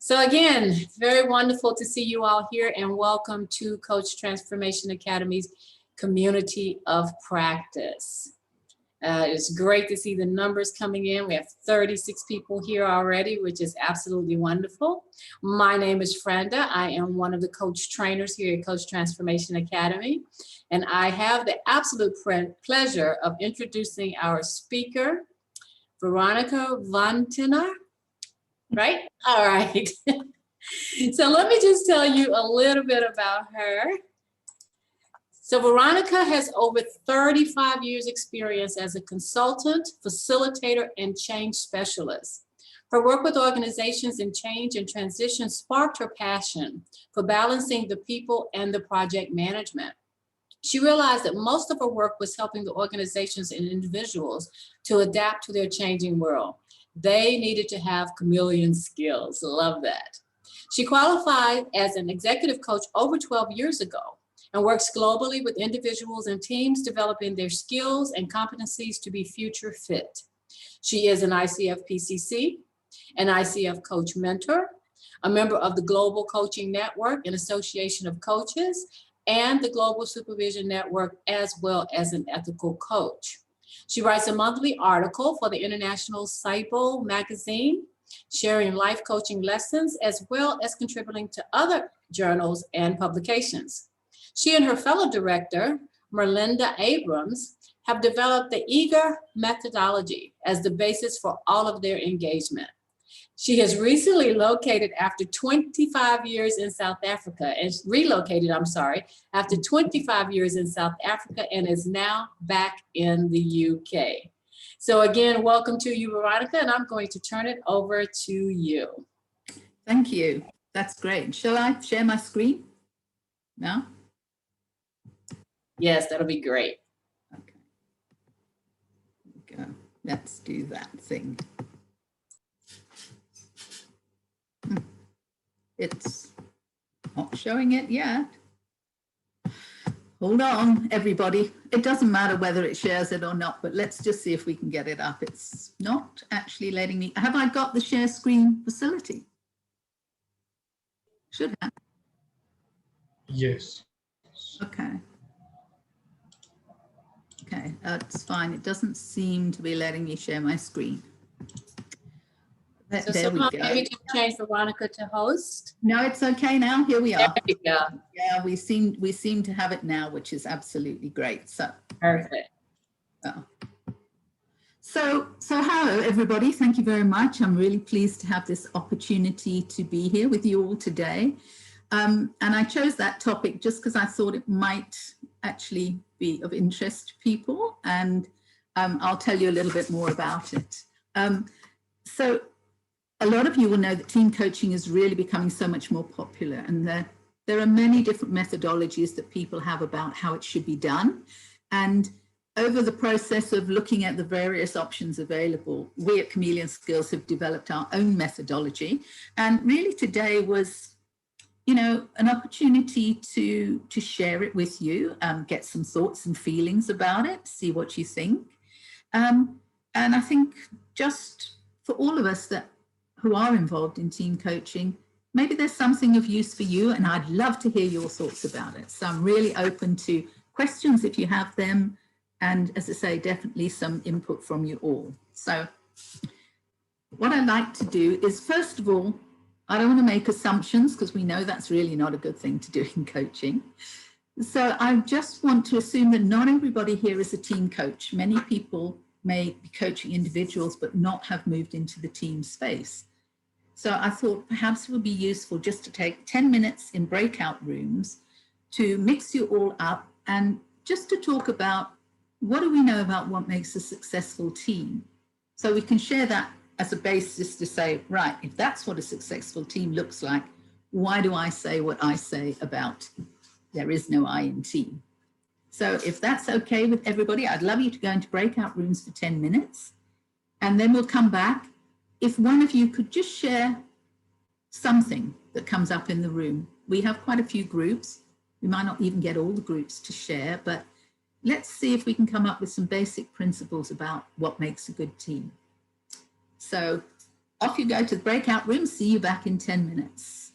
So again, very wonderful to see you all here, and welcome to Coach Transformation Academy's Community of Practice. It's great to see the numbers coming in. We have 36 people here already, which is absolutely wonderful. My name is Franda. I am one of the coach trainers here at Coach Transformation Academy, and I have the absolute pleasure of introducing our speaker, Veronica Wantenaar. Right? All right. So let me just tell you a little bit about her. So Veronica has over 35 years experience as a consultant, facilitator, and change specialist. Her work with organizations in change and transition sparked her passion for balancing the people and the project management. She realized that most of her work was helping the organizations and individuals to adapt to their changing world. They needed to have chameleon skills. Love that. She qualified as an executive coach over 12 years ago and works globally with individuals and teams developing their skills and competencies to be future fit. She is an ICF PCC, an ICF coach mentor, a member of the Global Coaching Network, an association of coaches, and the Global Supervision Network, as well as an ethical coach. She writes a monthly article for the International Cycle magazine, sharing life coaching lessons, as well as contributing to other journals and publications. She and her fellow director, Merlinda Abrams, have developed the EAGER methodology as the basis for all of their engagement. She has recently located after 25 years in South Africa, and relocated, after 25 years in South Africa, and is now back in the UK. So again, welcome to you, Veronica, and I'm going to turn it over to you. Thank you. That's great. Shall I share my screen now? Yes, that'll be great. Okay. Go. Let's do that thing. It's not showing it yet. Hold on, everybody. It doesn't matter whether it shares it or not, but let's just see if we can get it up. It's not actually letting me. Have I got the share screen facility? Should have. Yes. Okay. Okay, that's fine. It doesn't seem to be letting me share my screen. So there we go. maybe to change Veronica to host. No, it's okay now. Here we are. There we go. Yeah, we seem to have it now, which is absolutely great. So perfect. So hello everybody. Thank you very much. I'm really pleased to have this opportunity to be here with you all today. And I chose that topic just because I thought it might actually be of interest to people, and I'll tell you a little bit more about it. So a lot of you will know that team coaching is really becoming so much more popular, and there are many different methodologies that people have about how it should be done. And over the process of looking at the various options available, we at Chameleon Skills have developed our own methodology. And really today was, an opportunity to share it with you, get some thoughts and feelings about it, see what you think. And I think just for all of us who are involved in team coaching, maybe there's something of use for you, and I'd love to hear your thoughts about it. So I'm really open to questions if you have them, and as I say, definitely some input from you all. So what I'd like to do is, first of all, I don't want to make assumptions because we know that's really not a good thing to do in coaching. So I just want to assume that not everybody here is a team coach. Many people may be coaching individuals but not have moved into the team space. So I thought perhaps it would be useful just to take 10 minutes in breakout rooms to mix you all up and just to talk about what do we know about what makes a successful team. So we can share that as a basis to say, right, if that's what a successful team looks like, why do I say what I say about there is no I in team? So if that's okay with everybody, I'd love you to go into breakout rooms for 10 minutes, and then we'll come back. If one of you could just share something that comes up in the room. We have quite a few groups. We might not even get all the groups to share, but let's see if we can come up with some basic principles about what makes a good team. So Off you go to the breakout room. See you back in 10 minutes.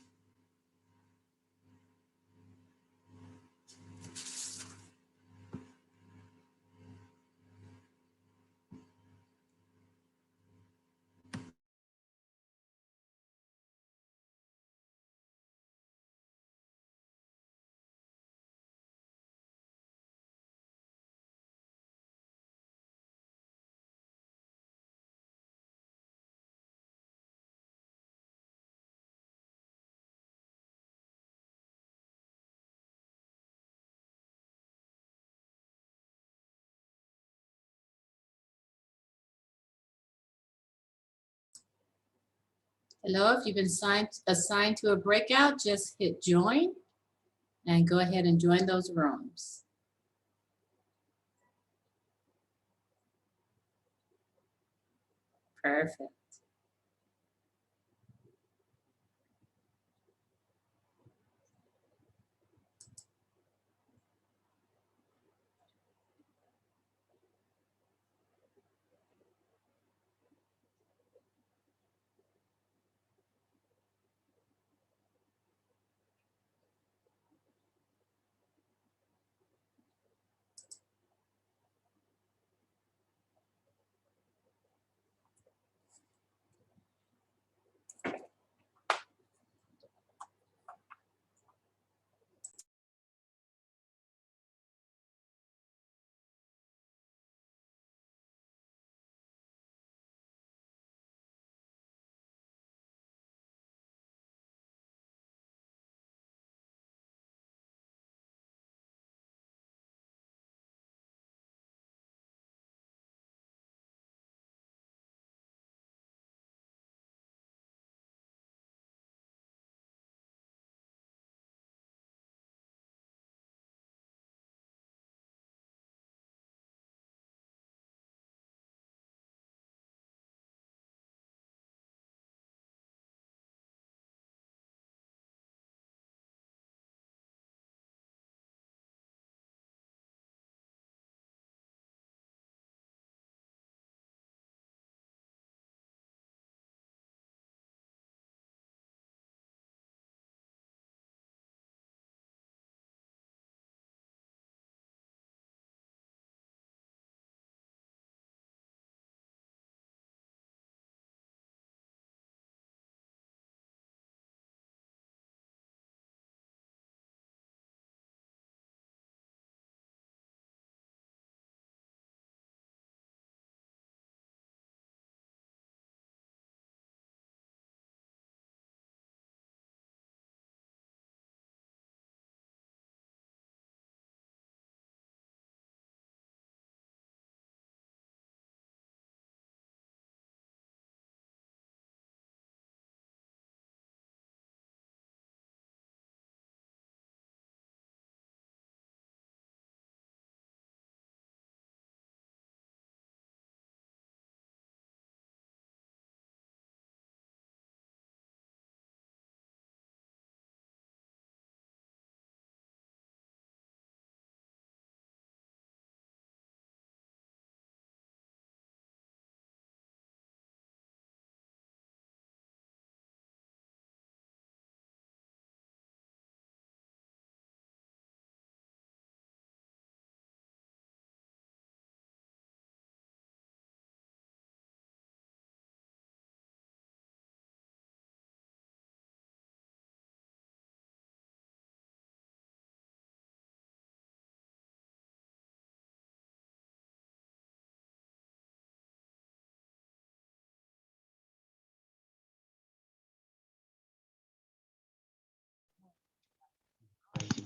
Hello, if you've been assigned to a breakout, just hit join and go ahead and join those rooms. Perfect.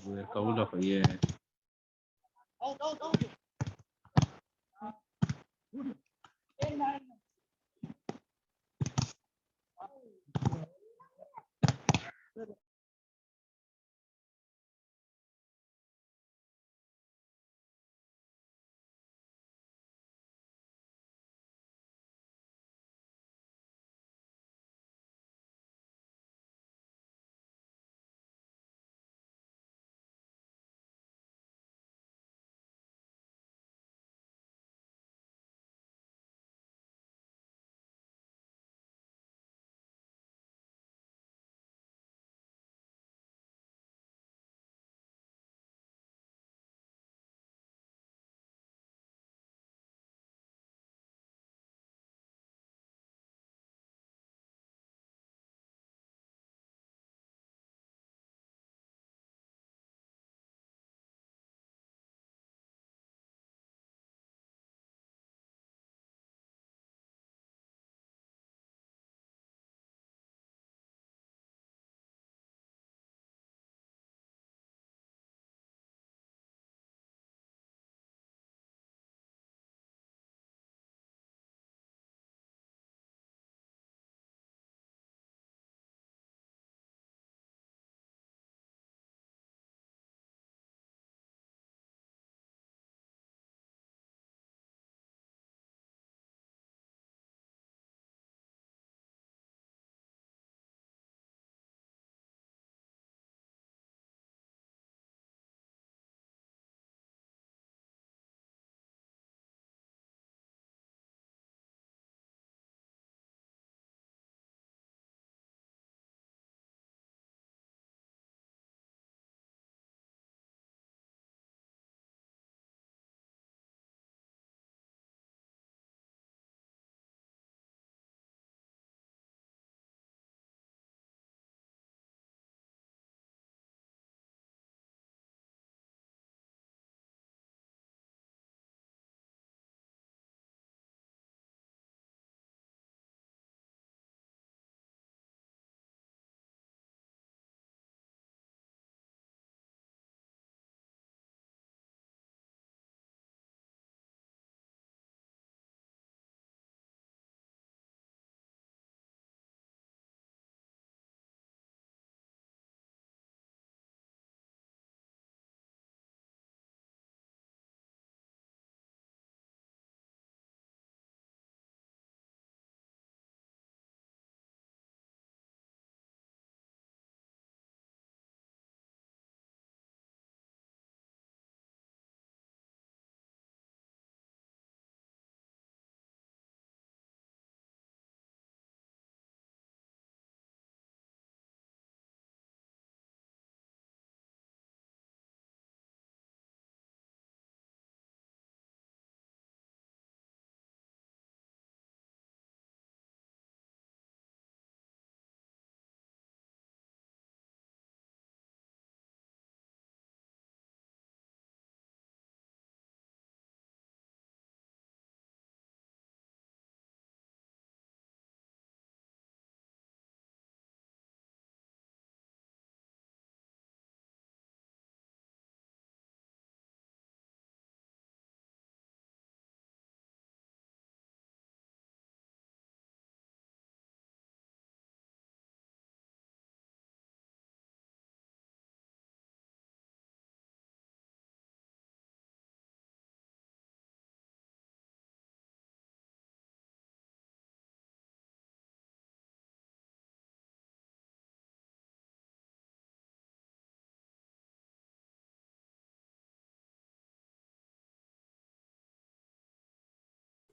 Vừa câu là phải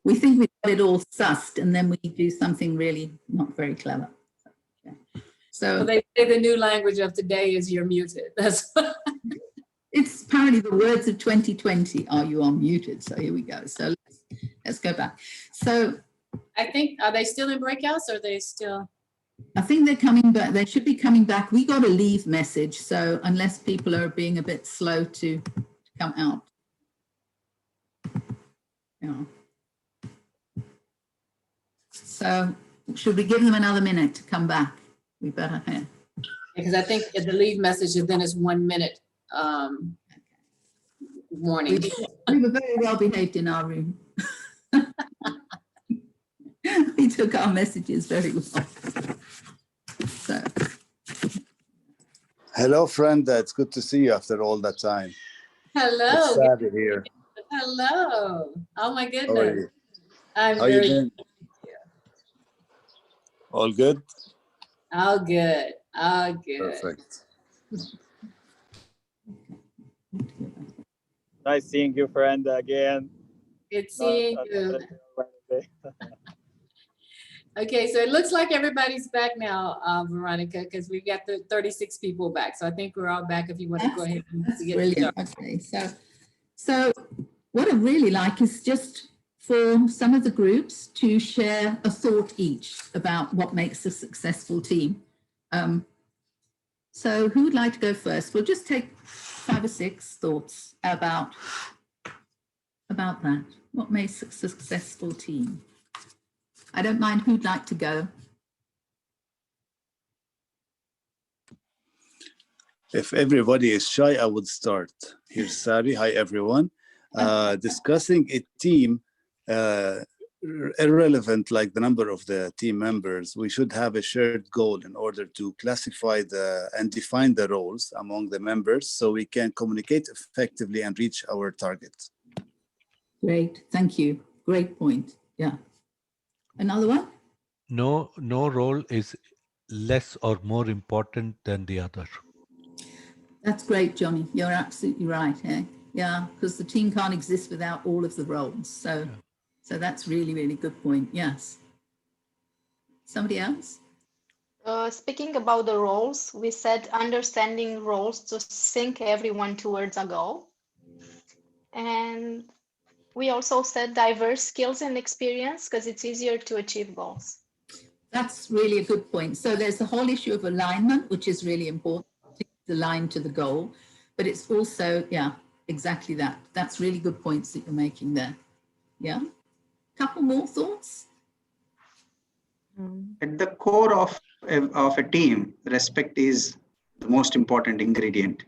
we think we've got it all sussed, and then we do something really not very clever. So Well, they say the new language of today is you're muted. That's it's apparently the words of 2020 are you are muted. So here we go. So let's go back. So I think, are they still in breakouts or are they still? I think they're coming back. They should be coming back. We got a leave message. So unless people are being a bit slow to come out. Yeah. So should we give them another minute to come back? We better. Yeah. Because I think the leave message then is 1 minute warning. We were very well behaved in our room. We took our messages very well. So. Hello, friend. It's good to see you after all that time. Hello. It's Sadi here. Hello. Oh my How are goodness. you? I'm How you very doing? All good? all good. All good. Perfect. Nice seeing you, friend, again. Good seeing you. Another Wednesday. Okay, so it looks like everybody's back now, Veronica, because we've got the 36 people back. So I think we're all back if you want to go ahead and That's get brilliant. started. Okay, so what I really like is just for some of the groups to share a thought each about what makes a successful team. So who would like to go first? We'll just take 5 or 6 thoughts about that. What makes a successful team? I don't mind who'd like to go. If everybody is shy, I would start. Here's Sari. Hi, everyone. Discussing a team, irrelevant like the number of the team members, we should have a shared goal in order to classify and define the roles among the members so we can communicate effectively and reach our target. Great, thank you. Great point. Yeah. Another one? No role is less or more important than the other. That's great, Johnny. You're absolutely right. Eh? Yeah, because the team can't exist without all of the roles. So that's really, really good point. Yes. Somebody else? Speaking about the roles, we said understanding roles to sync everyone towards a goal. And we also said diverse skills and experience because it's easier to achieve goals. That's really a good point. So there's the whole issue of alignment, which is really important, to align to the goal. But it's also, yeah, exactly that. That's really good points that you're making there. Yeah. Couple more thoughts? At the core of a team, respect is the most important ingredient.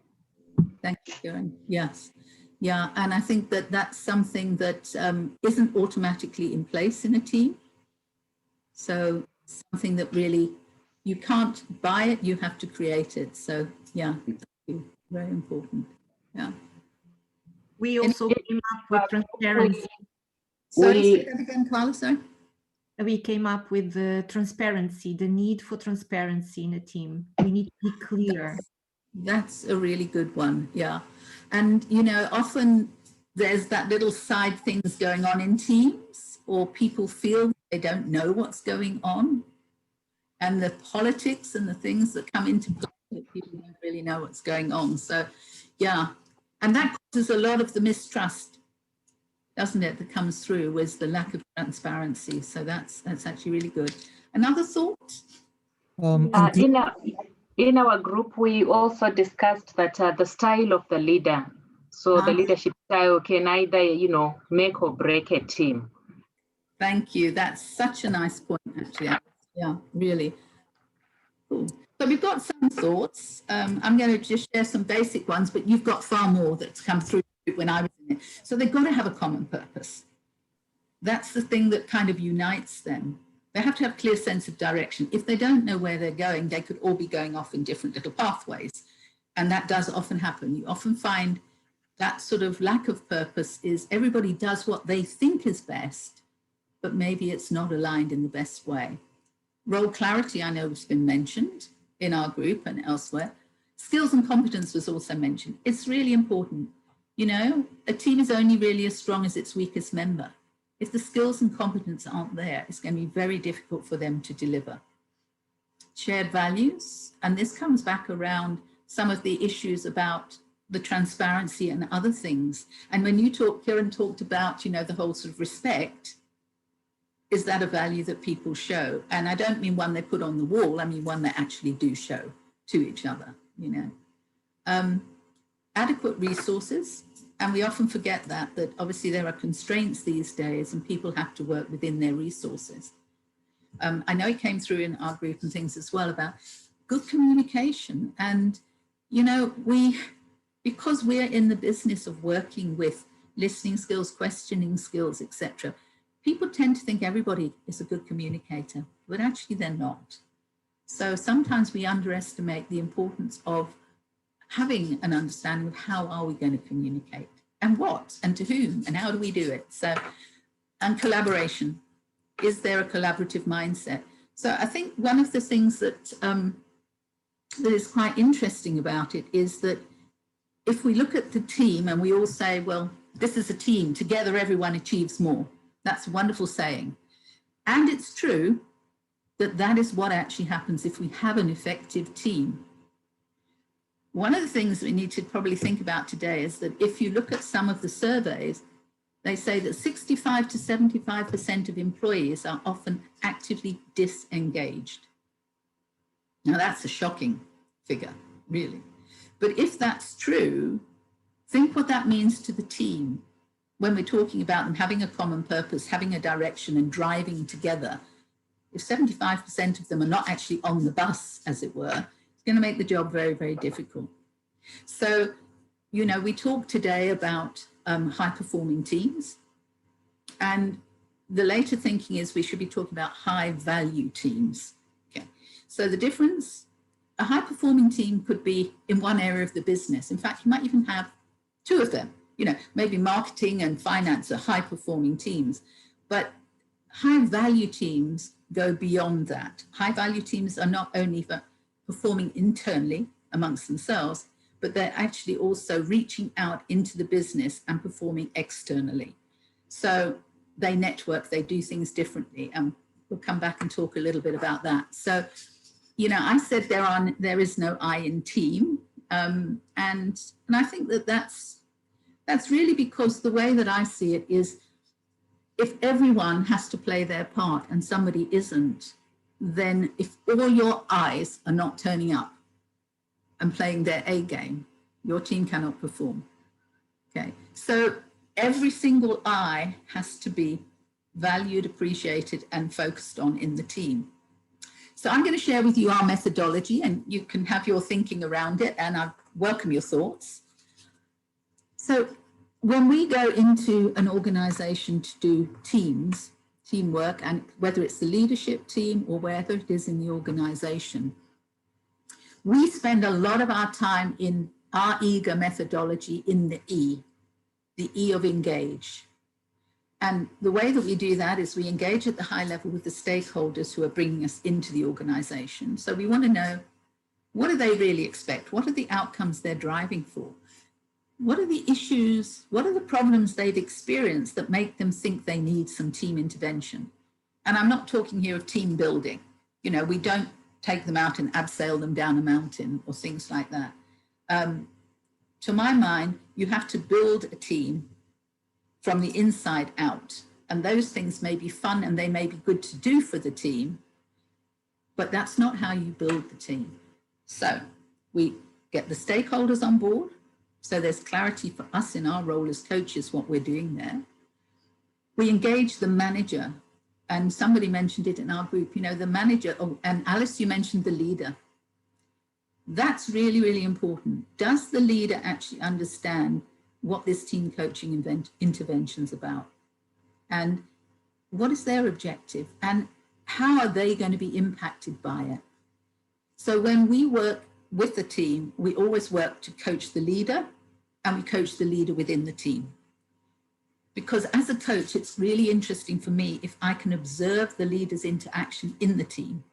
Thank you, Karen. Yes. Yeah, and I think that that's something that isn't automatically in place in a team. So something that really, you can't buy it, you have to create it. So yeah, thank you. Very important. Yeah. We also came up with transparency. Sorry, say that again, Carla, sorry. We came up with the transparency, the need for transparency in a team. We need to be clear. That's a really good one, yeah. And, you know, often there's that little side things going on in teams, or people feel they don't know what's going on. And the politics and the things that come into play, that people don't really know what's going on. So, yeah. And that causes a lot of the mistrust, doesn't it, that comes through with the lack of transparency. So that's actually really good. Another thought? In our group, we also discussed that the style of the leader. So the leadership style can either, you know, make or break a team. Thank you. That's such a nice point, actually. Yeah, really. Cool. So we've got some thoughts. I'm going to just share some basic ones, but you've got far more that's come through when I was in it. So they've got to have a common purpose. That's the thing that kind of unites them. They have to have a clear sense of direction. If they don't know where they're going, they could all be going off in different little pathways. And that does often happen. You often find that sort of lack of purpose is everybody does what they think is best, but maybe it's not aligned in the best way. Role clarity, I know, has been mentioned in our group and elsewhere. Skills and competence was also mentioned. It's really important. You know, a team is only really as strong as its weakest member. if the skills and competence aren't there, it's going to be very difficult for them to deliver. Shared values, and this comes back around some of the issues about the transparency and other things. And when you talk, Kieran talked about, you know, the whole sort of respect, is that a value that people show? And I don't mean one they put on the wall, I mean one they actually do show to each other, you know. Adequate resources, and we often forget that obviously there are constraints these days and people have to work within their resources. I know it came through in our group and things as well about good communication. And, you know, because we're in the business of working with listening skills, questioning skills, etc., people tend to think everybody is a good communicator, but actually they're not. So sometimes we underestimate the importance of having an understanding of how are we going to communicate and what and to whom and how do we do it. So, and collaboration. Is there a collaborative mindset? So I think one of the things that that is quite interesting about it is that if we look at the team and we all say, well, this is a team, together everyone achieves more. That's a wonderful saying. And it's true that that is what actually happens if we have an effective team. One of the things we need to probably think about today is that if you look at some of the surveys, they say that 65 to 75% of employees are often actively disengaged. Now that's a shocking figure, really. But if that's true, think what that means to the team when we're talking about them having a common purpose, having a direction and driving together. If 75% of them are not actually on the bus, as it were, it's going to make the job very, very difficult. So, you know, we talked today about high-performing teams, and the later thinking is we should be talking about high-value teams. Okay, so the difference, a high-performing team could be in one area of the business. In fact, you might even have two of them. You know, maybe marketing and finance are high-performing teams, but high-value teams go beyond that. High-value teams are not only performing internally amongst themselves, but they're actually also reaching out into the business and performing externally. So they network, they do things differently. And we'll come back and talk a little bit about that. So, you know, I said there is no I in team. And I think that's really because the way that I see it is if everyone has to play their part and somebody isn't, then if all your eyes are not turning up and playing their A game, your team cannot perform. Okay, so every single eye has to be valued, appreciated, and focused on in the team. So I'm going to share with you our methodology, and you can have your thinking around it, and I welcome your thoughts. So when we go into an organization to do teamwork, and whether it's the leadership team or whether it is in the organization, we spend a lot of our time in our EAGER methodology in the E of engage. And the way that we do that is we engage at the high level with the stakeholders who are bringing us into the organization. So we want to know, what do they really expect? What are the outcomes they're driving for? What are the issues? What are the problems they've experienced that make them think they need some team intervention? And I'm not talking here of team building. You know, we don't take them out and abseil them down a mountain or things like that. To my mind, you have to build a team from the inside out. And those things may be fun and they may be good to do for the team, but that's not how you build the team. So we get the stakeholders on board. So there's clarity for us in our role as coaches, what we're doing there. We engage the manager, and somebody mentioned it in our group, you know, the manager, and Alice, you mentioned the leader. That's really, really important. Does the leader actually understand what this team coaching intervention is about? And what is their objective? And how are they going to be impacted by it? So when we work with the team, we always work to coach the leader, and we coach the leader within the team. Because as a coach, it's really interesting for me if I can observe the leader's interaction in the team,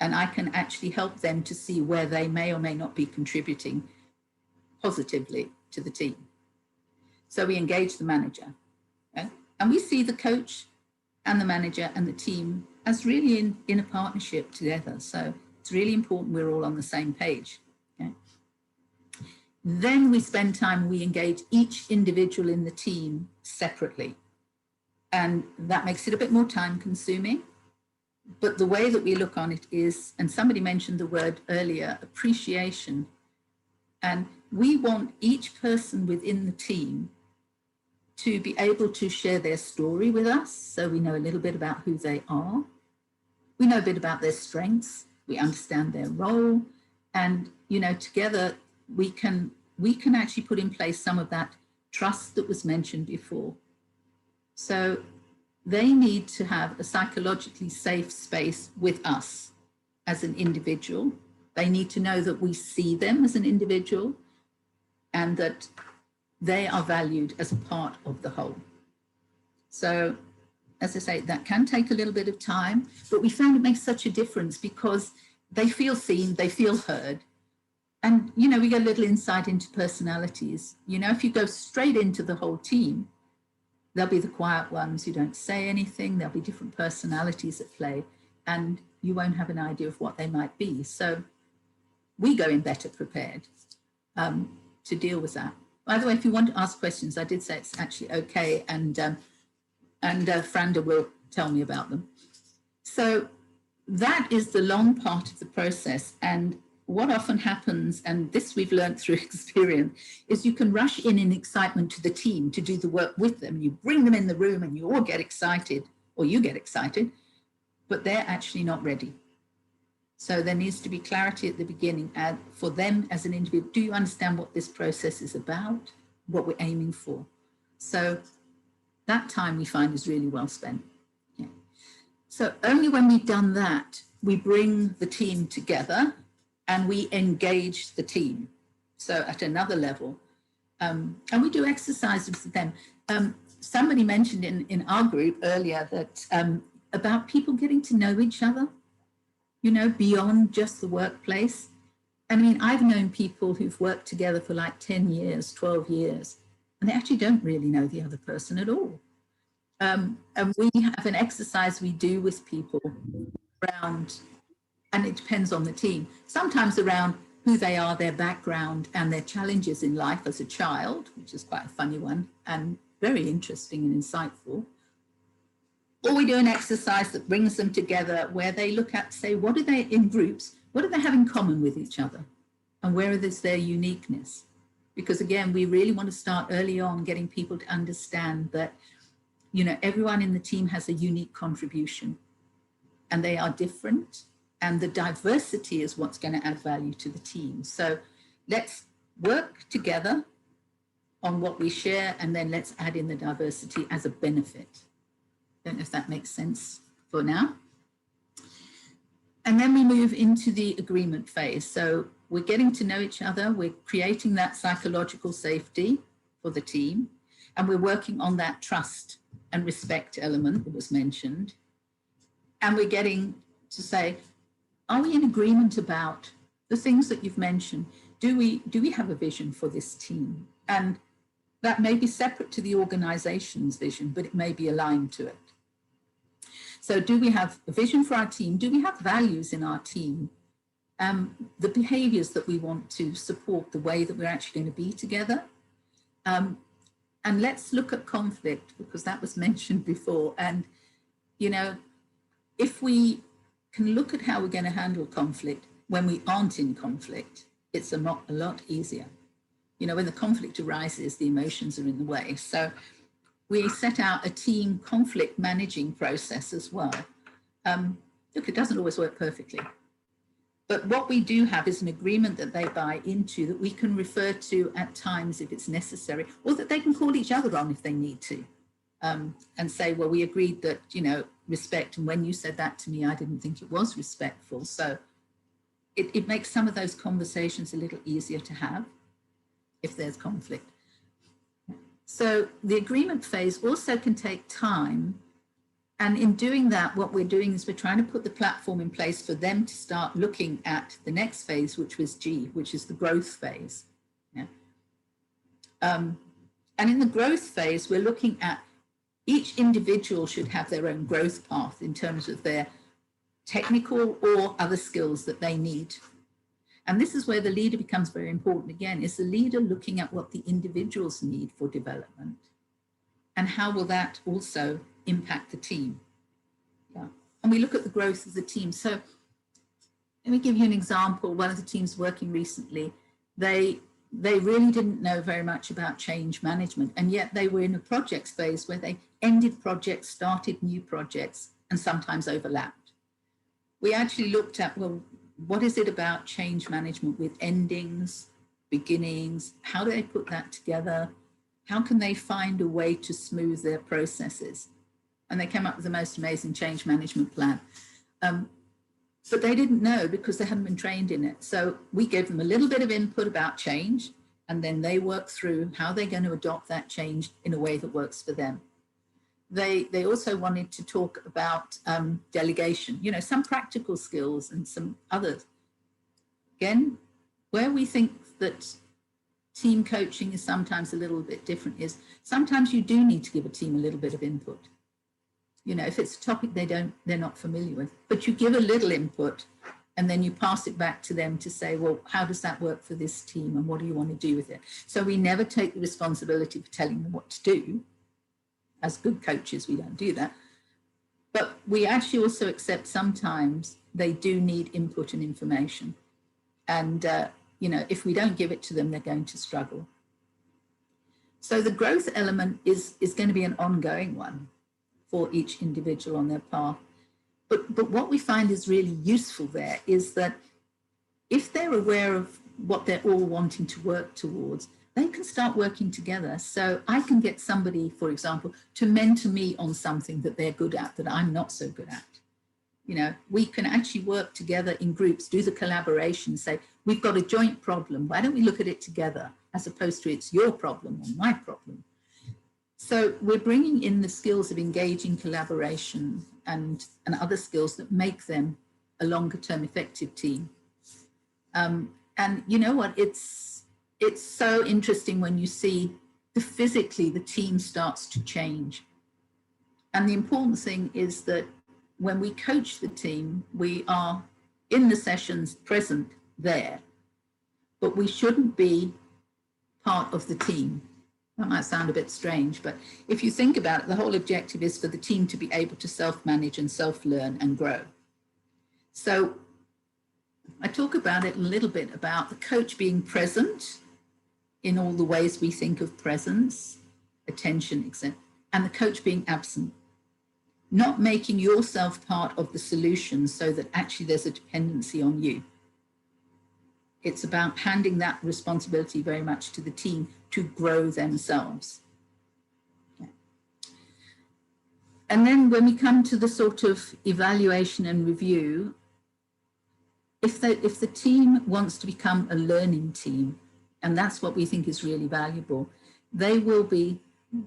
and I can actually help them to see where they may or may not be contributing positively to the team. So we engage the manager. Okay? And we see the coach and the manager and the team as really in a partnership together. So it's really important we're all on the same page. Okay? Then we spend time, we engage each individual in the team separately. And that makes it a bit more time consuming. But the way that we look on it is, and somebody mentioned the word earlier, appreciation. And we want each person within the team to be able to share their story with us, so we know a little bit about who they are. We know a bit about their strengths. We understand their role. And, you know, together we can actually put in place some of that trust that was mentioned before. So they need to have a psychologically safe space with us as an individual. They need to know that we see them as an individual and that they are valued as a part of the whole. So, as I say, that can take a little bit of time, but we found it makes such a difference because they feel seen, they feel heard. And, you know, we get a little insight into personalities. You know, if you go straight into the whole team, there'll be the quiet ones who don't say anything, there'll be different personalities at play, and you won't have an idea of what they might be. So we go in better prepared to deal with that. By the way, if you want to ask questions, I did say it's actually okay, and Franda will tell me about them. So that is the long part of the process. And what often happens, and this we've learned through experience, is you can rush in excitement to the team to do the work with them. You bring them in the room and you all get excited, or you get excited, but they're actually not ready. So there needs to be clarity at the beginning for them as an individual. Do you understand what this process is about, what we're aiming for? So that time we find is really well spent. Yeah. So only when we've done that, we bring the team together and we engage the team. So at another level, and we do exercises with them. Somebody mentioned in our group earlier that about people getting to know each other, you know, beyond just the workplace. I mean, I've known people who've worked together for like 10 years, 12 years, and they actually don't really know the other person at all. And we have an exercise we do with people around, and it depends on the team, sometimes around who they are, their background, and their challenges in life as a child, which is quite a funny one and very interesting and insightful. Or we do an exercise that brings them together where they look at, say, what are they in groups? What do they have in common with each other? And where is their uniqueness? Because again, we really want to start early on getting people to understand that, you know, everyone in the team has a unique contribution and they are different. And the diversity is what's going to add value to the team. So let's work together on what we share, and then let's add in the diversity as a benefit. Don't know if that makes sense for now. And then we move into the agreement phase. So we're getting to know each other. We're creating that psychological safety for the team. And we're working on that trust and respect element that was mentioned. And we're getting to say, are we in agreement about the things that you've mentioned? Do we have a vision for this team? And that may be separate to the organization's vision, but it may be aligned to it. So do we have a vision for our team? Do we have values in our team? The behaviors that we want to support the way that we're actually going to be together? And let's look at conflict, because that was mentioned before. And, you know, if we can look at how we're going to handle conflict when we aren't in conflict, it's a lot easier. You know, when the conflict arises, the emotions are in the way. So we set out a team conflict managing process as well. Look, it doesn't always work perfectly. But what we do have is an agreement that they buy into that we can refer to at times if it's necessary, or that they can call each other on if they need to, and say, well, we agreed that, you know, respect, and when you said that to me, I didn't think it was respectful. So it makes some of those conversations a little easier to have if there's conflict. So the agreement phase also can take time. And in doing that, what we're doing is we're trying to put the platform in place for them to start looking at the next phase, which was G, which is the growth phase. Yeah. And in the growth phase, we're looking at each individual should have their own growth path in terms of their technical or other skills that they need. And this is where the leader becomes very important again, is the leader looking at what the individuals need for development and how will that also impact the team. Yeah. And we look at the growth of the team. So let me give you an example. One of the teams working recently, they really didn't know very much about change management, and yet they were in a projects phase where they ended projects, started new projects, and sometimes overlapped. We actually looked at, well, what is it about change management with endings, beginnings? How do they put that together? How can they find a way to smooth their processes? And they came up with the most amazing change management plan. But they didn't know because they hadn't been trained in it. So we gave them a little bit of input about change, and then they worked through how they're going to adopt that change in a way that works for them. They also wanted to talk about delegation, you know, some practical skills and some others. Again, where we think that team coaching is sometimes a little bit different is sometimes you do need to give a team a little bit of input. You know, if it's a topic they're not familiar with, but you give a little input and then you pass it back to them to say, well, how does that work for this team and what do you want to do with it? So we never take the responsibility for telling them what to do. As good coaches, we don't do that. But we actually also accept sometimes they do need input and information. And, you know, if we don't give it to them, they're going to struggle. So the growth element is going to be an ongoing one for each individual on their path. But what we find is really useful there is that if they're aware of what they're all wanting to work towards, they can start working together. So I can get somebody, for example, to mentor me on something that they're good at that I'm not so good at. You know, we can actually work together in groups, do the collaboration, say, we've got a joint problem. Why don't we look at it together as opposed to it's your problem or my problem? So we're bringing in the skills of engaging collaboration and other skills that make them a longer term effective team. And you know what, it's so interesting when you see physically the team starts to change. And the important thing is that when we coach the team, we are in the sessions present there, but we shouldn't be part of the team. That might sound a bit strange, but if you think about it, the whole objective is for the team to be able to self-manage and self-learn and grow. So I talk about it a little bit about the coach being present in all the ways we think of presence, attention, etc., and the coach being absent, not making yourself part of the solution so that actually there's a dependency on you. It's about handing that responsibility very much to the team to grow themselves. Okay. And then when we come to the sort of evaluation and review, if the team wants to become a learning team, and that's what we think is really valuable, they will be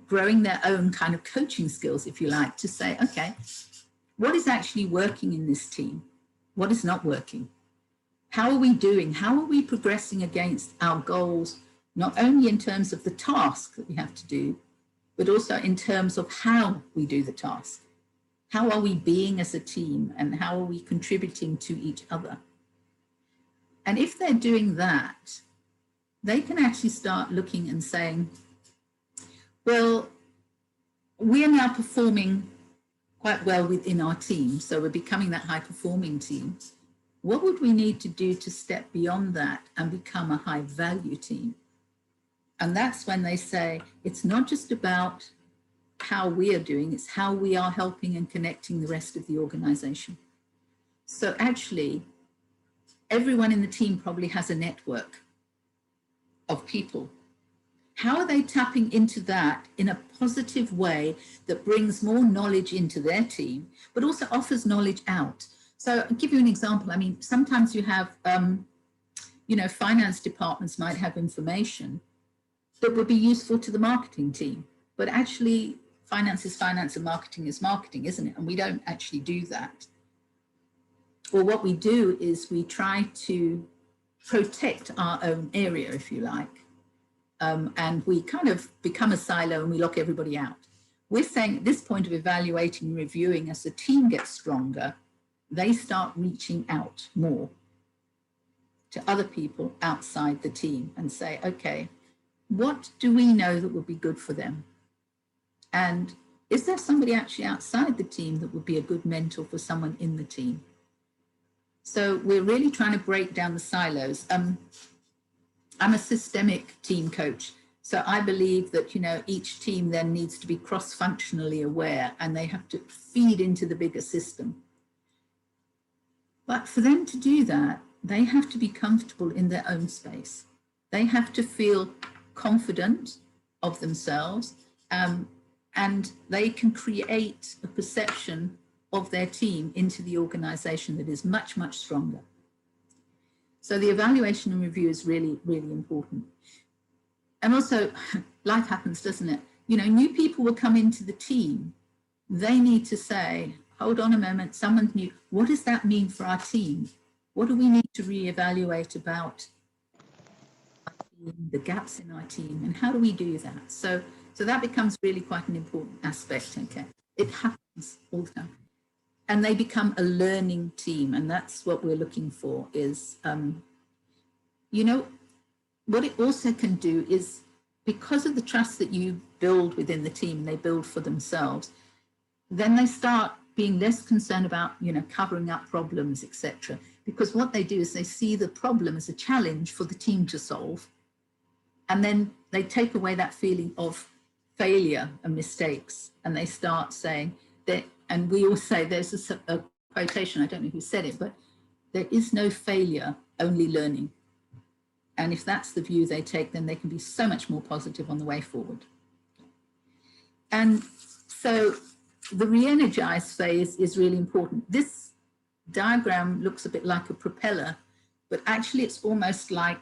growing their own kind of coaching skills, if you like, to say, okay, what is actually working in this team? What is not working? How are we doing? How are we progressing against our goals, not only in terms of the task that we have to do, but also in terms of how we do the task? How are we being as a team and how are we contributing to each other? And if they're doing that, they can actually start looking and saying, well, we are now performing quite well within our team, so we're becoming that high-performing team. What would we need to do to step beyond that and become a high-value team? And that's when they say, it's not just about how we are doing, it's how we are helping and connecting the rest of the organization. So actually, everyone in the team probably has a network of people. How are they tapping into that in a positive way that brings more knowledge into their team, but also offers knowledge out? So I'll give you an example. I mean, sometimes you have, you know, finance departments might have information that would be useful to the marketing team, but actually finance is finance and marketing is marketing, isn't it? And we don't actually do that. Or what we do is we try to protect our own area, if you like. And we kind of become a silo and we lock everybody out. we're saying at this point of evaluating and reviewing, as the team gets stronger, they start reaching out more to other people outside the team and say, okay, what do we know that would be good for them? And is there somebody actually outside the team that would be a good mentor for someone in the team? So we're really trying to break down the silos. I'm a systemic team coach. So I believe that, you know, each team then needs to be cross-functionally aware and they have to feed into the bigger system. But for them to do that, they have to be comfortable in their own space. They have to feel confident of themselves, and they can create a perception of their team into the organization that is much, much stronger. So the evaluation and review is really, really important. And also, life happens, doesn't it? You know, new people will come into the team. They need to say, hold on a moment, someone's new. What does that mean for our team? What do we need to reevaluate about the gaps in our team, and how do we do that? So that becomes really quite an important aspect. Okay, it happens all the time, and they become a learning team, and that's what we're looking for. Is you know, what it also can do is, because of the trust that you build within the team, they build for themselves, then they start being less concerned about, you know, covering up problems, etc. Because what they do is they see the problem as a challenge for the team to solve. And then they take away that feeling of failure and mistakes. And they start saying that, and we all say, there's a quotation, I don't know who said it, but there is no failure, only learning. And if that's the view they take, then they can be so much more positive on the way forward. And so the re-energize phase is really important. This diagram looks a bit like a propeller, but actually it's almost like,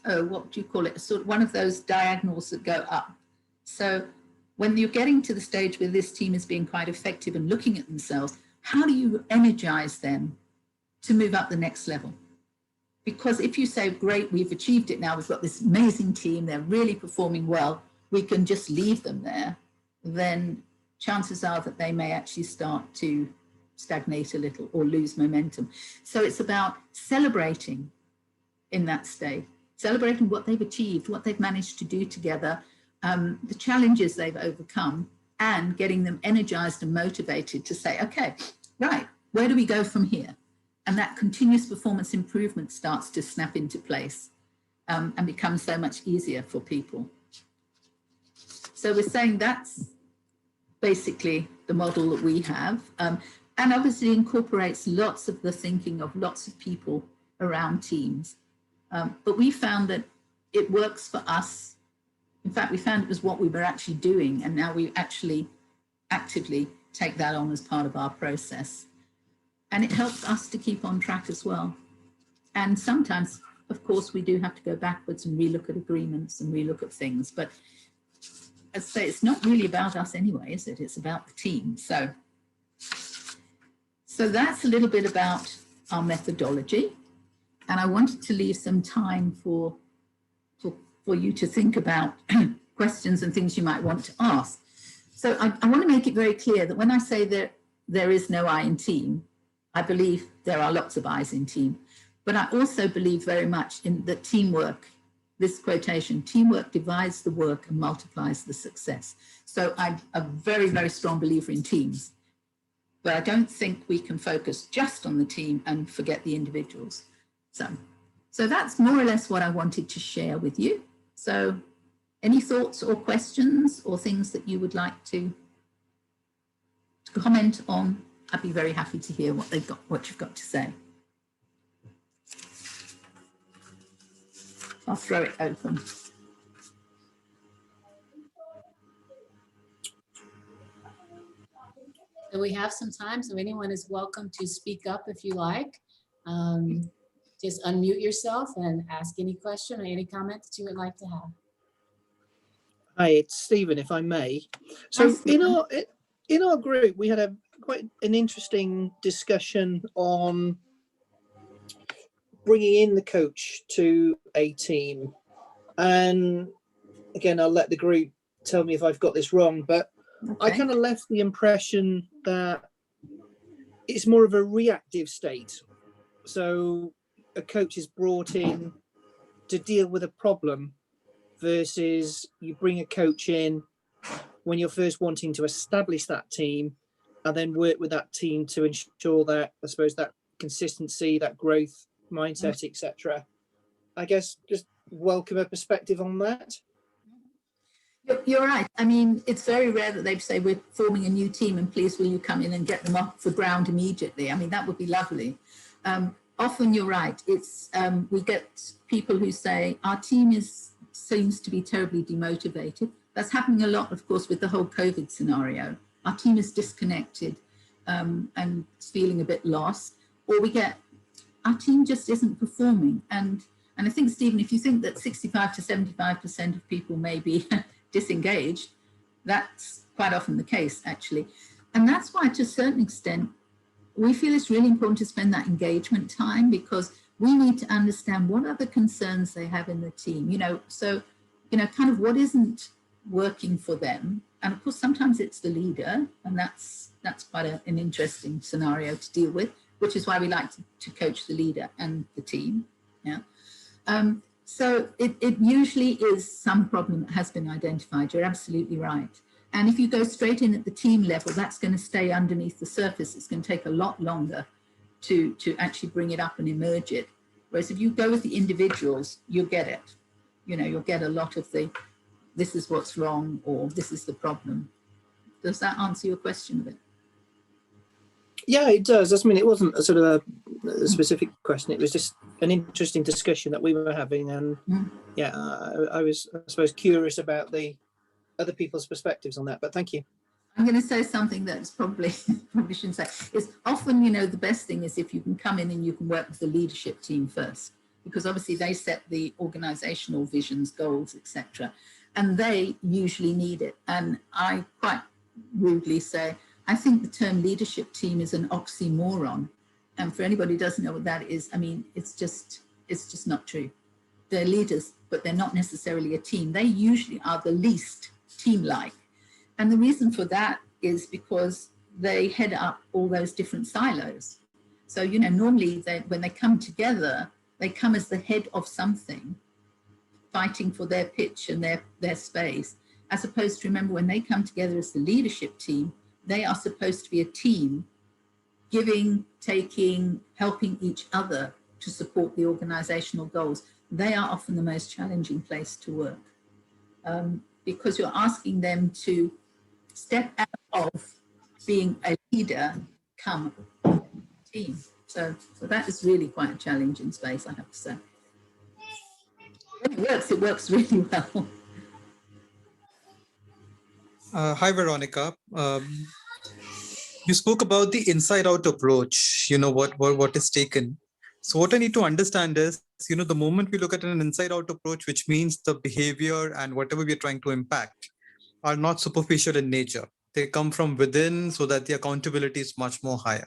what do you call it? Sort of one of those diagonals that go up. So when you're getting to the stage where this team is being quite effective and looking at themselves, how do you energize them to move up the next level? Because if you say, great, we've achieved it now, we've got this amazing team, they're really performing well, we can just leave them there, then chances are that they may actually start to stagnate a little or lose momentum. So it's about celebrating in that state, celebrating what they've achieved, what they've managed to do together, the challenges they've overcome, and getting them energized and motivated to say, okay, right, where do we go from here? And that continuous performance improvement starts to snap into place and becomes so much easier for people. So we're saying that's basically the model that we have, and obviously incorporates lots of the thinking of lots of people around teams. But we found that it works for us. In fact, we found it was what we were actually doing, and now we actually actively take that on as part of our process. And it helps us to keep on track as well. And sometimes, of course, we do have to go backwards and relook at agreements and relook at things. But as I say, it's not really about us anyway, is it? It's about the team. So that's a little bit about our methodology. And I wanted to leave some time for you to think about questions and things you might want to ask. So I want to make it very clear that when I say that there is no I in team, I believe there are lots of I's in team, but I also believe very much in the teamwork, this quotation, teamwork divides the work and multiplies the success. So I'm a very, very strong believer in teams, but I don't think we can focus just on the team and forget the individuals. So that's more or less what I wanted to share with you. So any thoughts or questions or things that you would like to comment on? I'd be very happy to hear what you've got to say. I'll throw it open. So we have some time, so anyone is welcome to speak up if you like. Just unmute yourself and ask any question or any comment that you would like to have. Hi, it's Stephen, if I may. So in our group, we had quite an interesting discussion on bringing in the coach to a team. And again, I'll let the group tell me if I've got this wrong, but I kind of left the impression that it's more of a reactive state. So a coach is brought in to deal with a problem versus you bring a coach in when you're first wanting to establish that team and then work with that team to ensure that, I suppose, that consistency, that growth mindset, etc. I guess just welcome a perspective on that. You're right. I mean, it's very rare that they say we're forming a new team and please will you come in and get them off the ground immediately. I mean, that would be lovely. Often you're right. It's we get people who say our team seems to be terribly demotivated. That's happening a lot, of course, with the whole COVID scenario. Our team is disconnected and feeling a bit lost. Or we get our team just isn't performing. And I think, Stephen, if you think that 65 to 75% of people may be disengaged, that's quite often the case, actually. And that's why, to a certain extent, we feel it's really important to spend that engagement time, because we need to understand what are the concerns they have in the team, so, kind of what isn't working for them. And of course, sometimes it's the leader, and that's quite an interesting scenario to deal with, which is why we like to coach the leader and the team. Yeah. So it usually is some problem that has been identified. You're absolutely right. And if you go straight in at the team level, that's going to stay underneath the surface. It's going to take a lot longer to actually bring it up and emerge it. Whereas if you go with the individuals, you'll get it. You'll get a lot of the, this is what's wrong, or this is the problem. Does that answer your question a bit? Yeah, it does. I mean, it wasn't a sort of a specific question. It was just an interesting discussion that we were having. And yeah, I was, I suppose, curious about the other people's perspectives on that, but thank you. I'm going to say something that's probably shouldn't say. Is often, the best thing is if you can come in and you can work with the leadership team first, because obviously they set the organizational visions, goals, etc. And they usually need it. And I quite rudely say, I think the term leadership team is an oxymoron. And for anybody who doesn't know what that is, I mean, it's just not true. They're leaders, but they're not necessarily a team. They usually are the least team-like. And the reason for that is because they head up all those different silos. So, normally when they come together, they come as the head of something, fighting for their pitch and their space, as opposed to, remember, when they come together as the leadership team, they are supposed to be a team, giving, taking, helping each other to support the organizational goals. They are often the most challenging place to work, because you're asking them to step out of being a leader, come a team. So that is really quite a challenging space, I have to say. When it works really well. Hi, Veronica. You spoke about the inside-out approach, what is taken. So what I need to understand is, the moment we look at an inside-out approach, which means the behavior and whatever we're trying to impact are not superficial in nature. They come from within, so that the accountability is much more higher.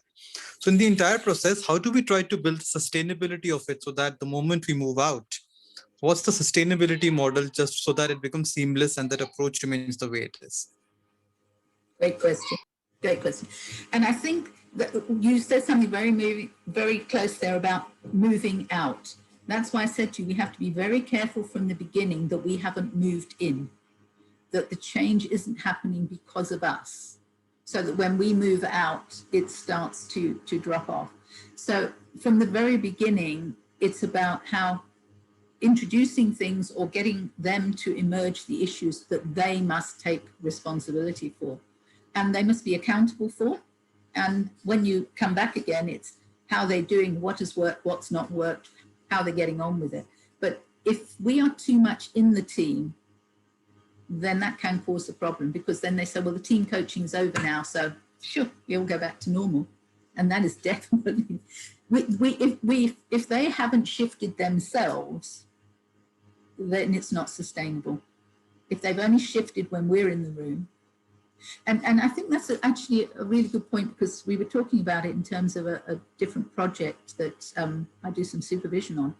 So in the entire process, how do we try to build sustainability of it so that the moment we move out, what's the sustainability model, just so that it becomes seamless and that approach remains the way it is? Great question. Great question. And I think that you said something very close there about moving out. That's why I said to you, we have to be very careful from the beginning that we haven't moved in, that the change isn't happening because of us, so that when we move out, it starts to drop off. So from the very beginning, it's about how introducing things or getting them to emerge the issues that they must take responsibility for. And they must be accountable for. And when you come back again, it's how they're doing, what has worked, what's not worked, how they're getting on with it. But if we are too much in the team, then that can cause a problem, because then they say, well, the team coaching is over now, so sure, we'll go back to normal. And that is definitely, if they haven't shifted themselves, then it's not sustainable. If they've only shifted when we're in the room. And I think that's actually a really good point, because we were talking about it in terms of a different project that I do some supervision on.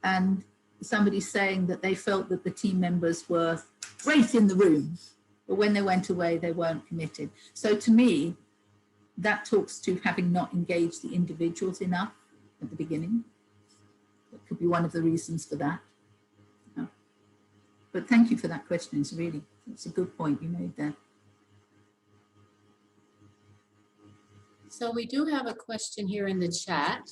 And somebody saying that they felt that the team members were great in the room, but when they went away, they weren't committed. So to me, that talks to having not engaged the individuals enough at the beginning. That could be one of the reasons for that. Yeah. But thank you for that question. It's a good point you made there. So we do have a question here in the chat.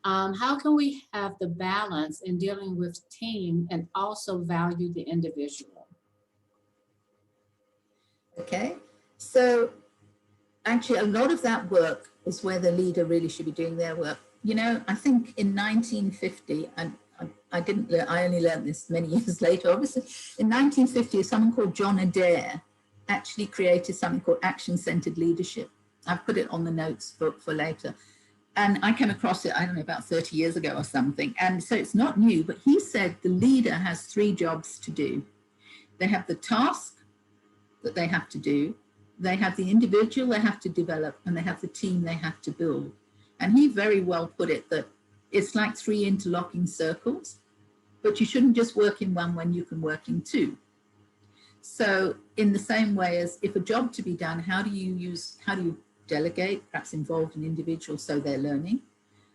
How can we have the balance in dealing with team and also value the individual? Okay, so actually a lot of that work is where the leader really should be doing their work. You know, I think in 1950, and I only learned this many years later, obviously, in 1950, someone called John Adair actually created something called action-centered leadership. I've put it on the notes for later. And I came across it, I don't know, about 30 years ago or something. And so it's not new, but he said the leader has 3 jobs to do. They have the task that they have to do, they have the individual they have to develop, and they have the team they have to build. And he very well put it that it's like 3 interlocking circles, but you shouldn't just work in one when you can work in 2. So in the same way as if a job to be done, how do you delegate, perhaps involve an individual so they're learning?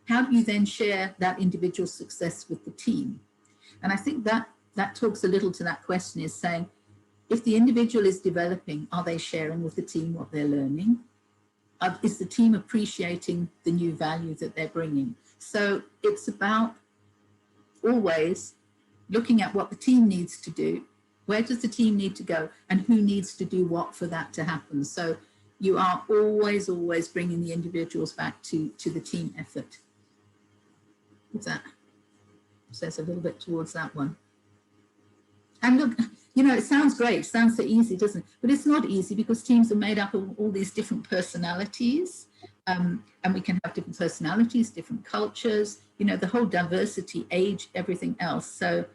How do you then share that individual success with the team? And I think that talks a little to that question, is saying, if the individual is developing, are they sharing with the team what they're learning? Is the team appreciating the new value that they're bringing? So it's about always looking at what the team needs to do, where does the team need to go, and who needs to do what for that to happen. So you are always bringing the individuals back to the team effort. If that says a little bit towards that one. And look, you know, it sounds great, it sounds so easy, doesn't it? But it's not easy, because teams are made up of all these different personalities, and we can have different personalities, different cultures, you know, the whole diversity, age, everything else. So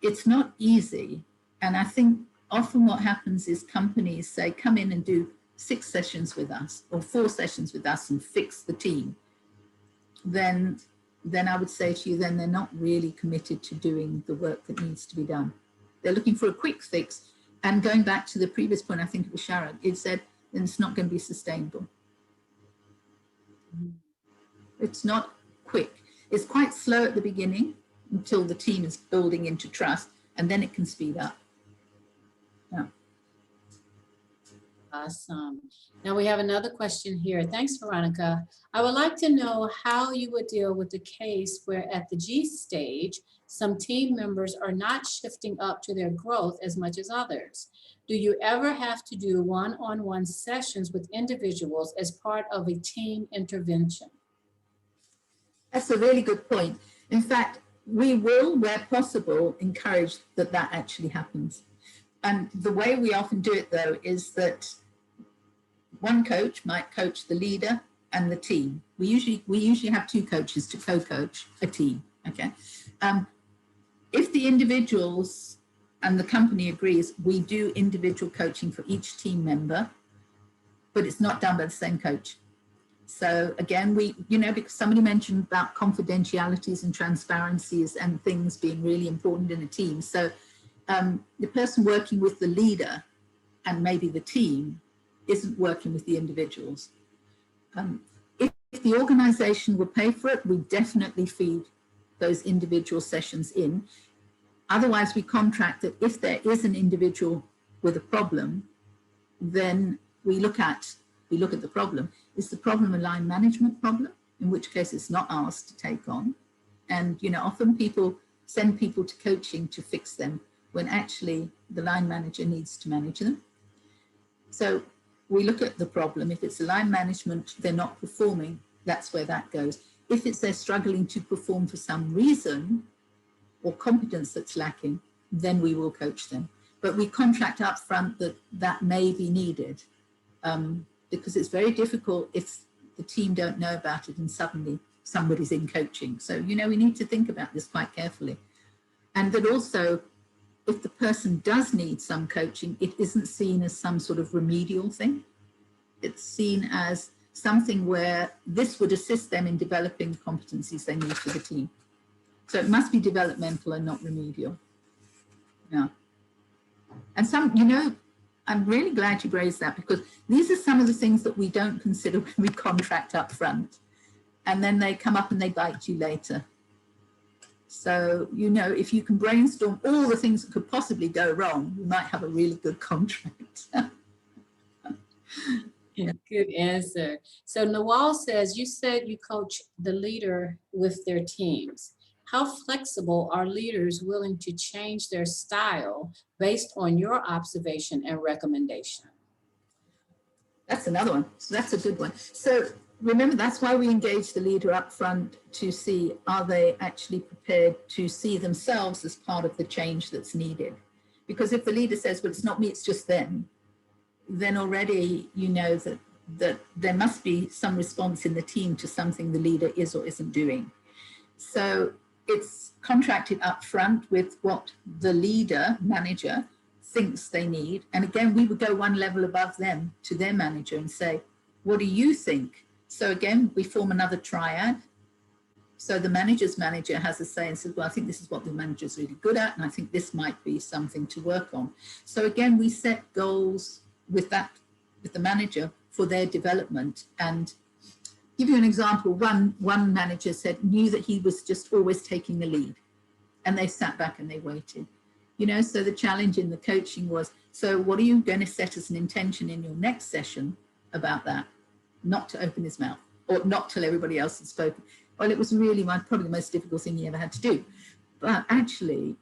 it's not easy. And I think often what happens is companies say, come in and do 6 sessions with us or 4 sessions with us and fix the team. Then I would say to you, then they're not really committed to doing the work that needs to be done. They're looking for a quick fix. And going back to the previous point, I think it was Sharon, it said, then it's not going to be sustainable. It's not quick. It's quite slow at the beginning until the team is building into trust, and then it can speed up. Yeah. Awesome. Now we have another question here. Thanks, Veronica. I would like to know how you would deal with the case where at the G stage, some team members are not shifting up to their growth as much as others. Do you ever have to do one-on-one sessions with individuals as part of a team intervention? That's a really good point. In fact, we will, where possible, encourage that actually happens. And the way we often do it, though, is that one coach might coach the leader and the team. We usually have 2 coaches to co-coach a team, okay? If the individuals and the company agrees, we do individual coaching for each team member, but it's not done by the same coach. So again, because somebody mentioned about confidentialities and transparencies and things being really important in a team. So the person working with the leader and maybe the team isn't working with the individuals. If the organization will pay for it, we definitely feed those individual sessions in. Otherwise, we contract that if there is an individual with a problem, then we look at the problem. Is the problem a line management problem? In which case it's not ours to take on. And, you know, often people send people to coaching to fix them when actually the line manager needs to manage them. So we look at the problem. If it's a line management, they're not performing, that's where that goes. If it's they're struggling to perform for some reason or competence that's lacking, then we will coach them. But we contract up front that may be needed. Because it's very difficult if the team don't know about it and suddenly somebody's in coaching. So, you know, we need to think about this quite carefully. And that also, if the person does need some coaching, it isn't seen as some sort of remedial thing. It's seen as something where this would assist them in developing the competencies they need for the team. So it must be developmental and not remedial. Yeah. And some, you know, I'm really glad you raised that, because these are some of the things that we don't consider when we contract up front. And then they come up and they bite you later. So, you know, if you can brainstorm all the things that could possibly go wrong, you might have a really good contract. Good answer. So Nawal says, you said you coach the leader with their teams. How flexible are leaders willing to change their style based on your observation and recommendation? That's another one. So that's a good one. So remember, that's why we engage the leader up front to see, are they actually prepared to see themselves as part of the change that's needed? Because if the leader says, well, it's not me, it's just them, then already you know that there must be some response in the team to something the leader is or isn't doing. So it's contracted up front with what the leader, manager, thinks they need. And again, we would go one level above them to their manager and say, what do you think? So again, we form another triad. So the manager's manager has a say and says, well, I think this is what the manager's really good at, and I think this might be something to work on. So again, we set goals with the manager for their development. And give you an example, one manager knew that he was just always taking the lead, and they sat back and they waited. You know, so the challenge in the coaching was, so what are you going to set as an intention in your next session about that? Not to open his mouth or not till everybody else had spoken. Well, it was really probably the most difficult thing he ever had to do. But actually,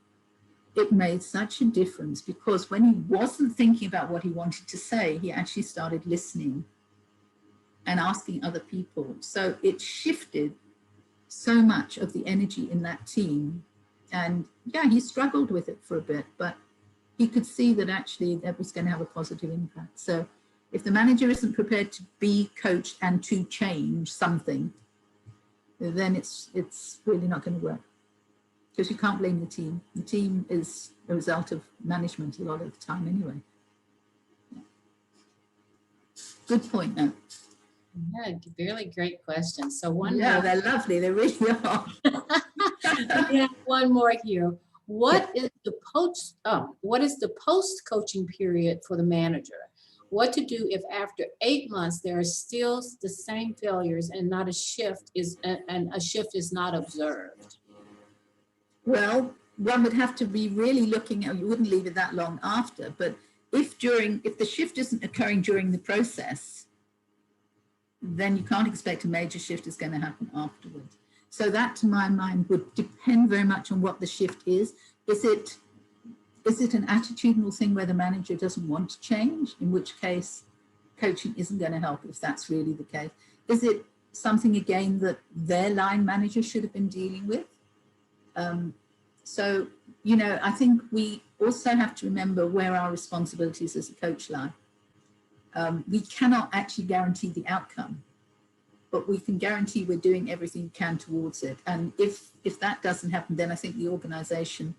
it made such a difference, because when he wasn't thinking about what he wanted to say, he actually started listening and asking other people. So it shifted so much of the energy in that team. And yeah, he struggled with it for a bit, but he could see that actually that was going to have a positive impact. So if the manager isn't prepared to be coached and to change something, then it's really not going to work, because you can't blame the team. The team is a result of management a lot of the time anyway. Good point, though. Yeah, really great question. So one Yeah, more. they're lovely. They really are. Yeah, one more here. What is the post-coaching period for the manager? What to do if after 8 months there are still the same failures and a shift is not observed? Well, one would have to be really looking at, you wouldn't leave it that long after, but if the shift isn't occurring during the process, then you can't expect a major shift is going to happen afterwards. So that, to my mind, would depend very much on what the shift is. Is it an attitudinal thing where the manager doesn't want to change, in which case coaching isn't going to help if that's really the case? Is it something, again, that their line manager should have been dealing with? So, you know, I think we also have to remember where our responsibilities as a coach lie. We cannot actually guarantee the outcome, but we can guarantee we're doing everything we can towards it. And if that doesn't happen, then I think the organization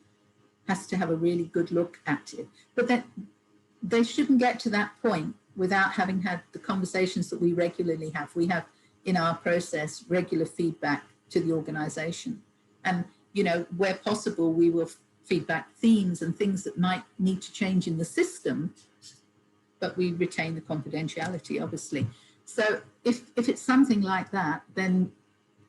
has to have a really good look at it. But that they shouldn't get to that point without having had the conversations that we regularly have. We have in our process regular feedback to the organization. And, you know, where possible, we will feedback themes and things that might need to change in the system, but we retain the confidentiality, obviously. So if it's something like that, then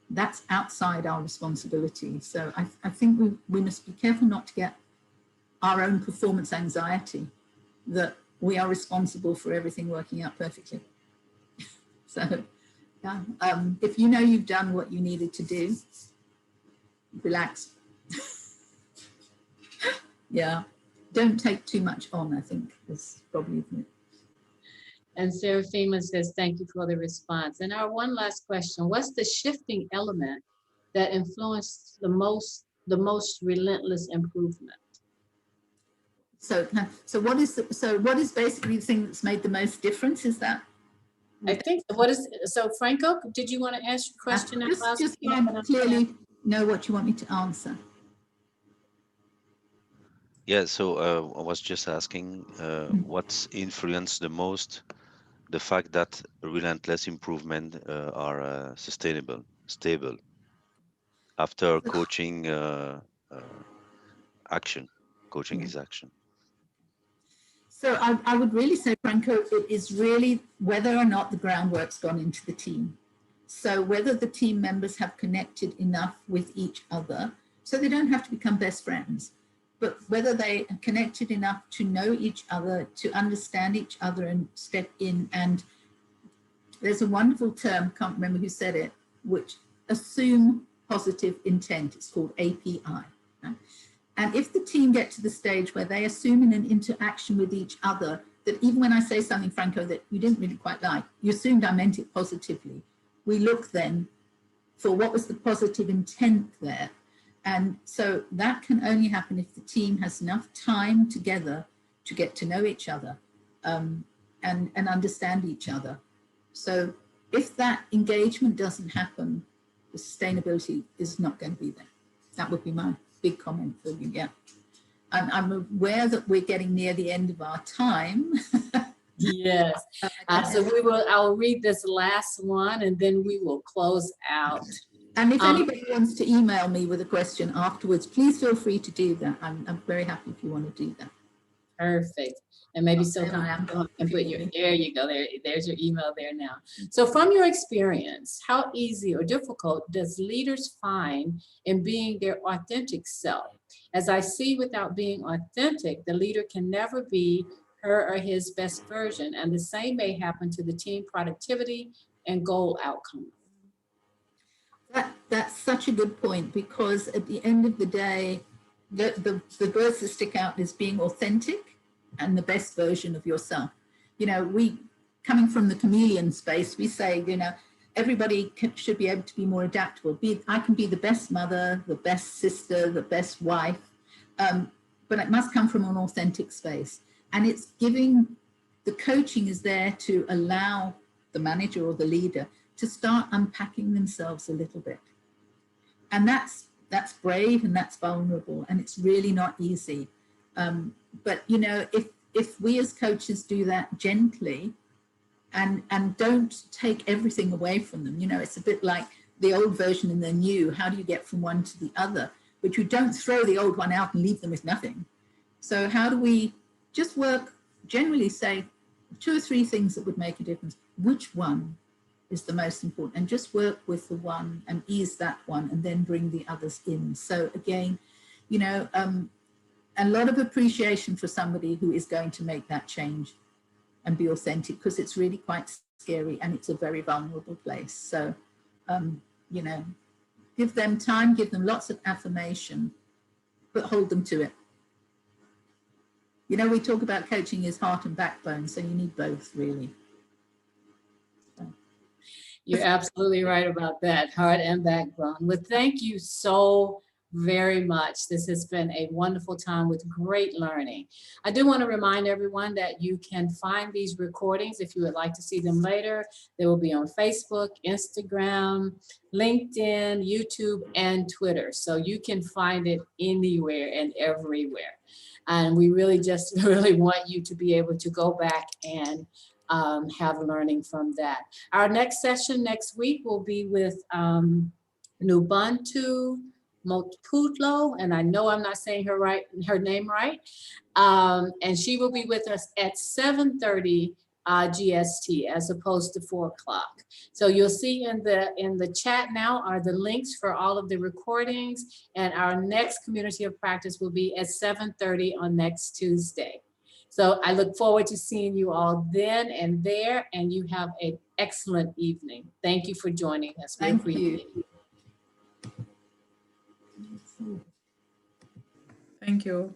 that's outside our responsibility. So I think we must be careful not to get our own performance anxiety that we are responsible for everything working out perfectly. So yeah, if you know you've done what you needed to do, relax. Yeah, don't take too much on, I think, is probably it. And Serafima says, thank you for the response. And our one last question, what's the shifting element that influenced the most relentless improvement? So what is basically the thing that's made the most difference? Is that? I think so Franco, did you want to ask your question? Just clearly know what you want me to answer. Yeah, so I was just asking what's influenced the most the fact that relentless improvement are sustainable, stable after coaching action. Coaching is action. So I would really say, Franco, it is really whether or not the groundwork's gone into the team. So whether the team members have connected enough with each other, so they don't have to become best friends, but whether they are connected enough to know each other, to understand each other and step in. And there's a wonderful term, can't remember who said it, which assume positive intent. It's called API. Right? And if the team get to the stage where they assume in an interaction with each other that even when I say something, Franco, that you didn't really quite like, you assumed I meant it positively. We look then for what was the positive intent there. And so that can only happen if the team has enough time together to get to know each other and understand each other. So if that engagement doesn't happen, the sustainability is not going to be there. That would be my big comment for you, yeah. I'm aware that we're getting near the end of our time. Yes, so I'll read this last one and then we will close out. And if anybody wants to email me with a question afterwards, please feel free to do that. I'm very happy if you want to do that. Perfect. And maybe so and put your, there you go, there's your email there now. So from your experience, how easy or difficult does leaders find in being their authentic self? As I see, without being authentic, the leader can never be her or his best version. And the same may happen to the team productivity and goal outcome. That's such a good point, because at the end of the day, the words that stick out is being authentic and the best version of yourself. You know, we, coming from the chameleon space, we say, you know, everybody should be able to be more adaptable. I can be the best mother, the best sister, the best wife, but it must come from an authentic space. And it's giving, the coaching is there to allow the manager or the leader to start unpacking themselves a little bit. And that's brave and that's vulnerable, and it's really not easy. But, you know, if we as coaches do that gently and don't take everything away from them, you know, it's a bit like the old version and the new. How do you get from one to the other? But you don't throw the old one out and leave them with nothing. So how do we just work, generally say 2 or 3 things that would make a difference? Which one is the most important? And just work with the one and ease that one and then bring the others in. So again, you know, a lot of appreciation for somebody who is going to make that change and be authentic, because it's really quite scary and it's a very vulnerable place. So, you know, give them time, give them lots of affirmation, but hold them to it. You know, we talk about coaching is heart and backbone, so you need both, really. So. You're absolutely right about that, heart and backbone. Well, thank you so very much. This has been a wonderful time with great learning. I do want to remind everyone that you can find these recordings if you would like to see them later. They will be on Facebook, Instagram, LinkedIn, YouTube, and Twitter. So you can find it anywhere and everywhere. And we really just want you to be able to go back and have learning from that. Our next session next week will be with Nubuntu Motputlo, and I know I'm not saying her name right. And she will be with us at 7:30 GST as opposed to 4 o'clock. So you'll see in the chat now are the links for all of the recordings, and our next community of practice will be at 7:30 on next Tuesday. So I look forward to seeing you all then and there, and you have an excellent evening. Thank you for joining us. Thank you. Thank you.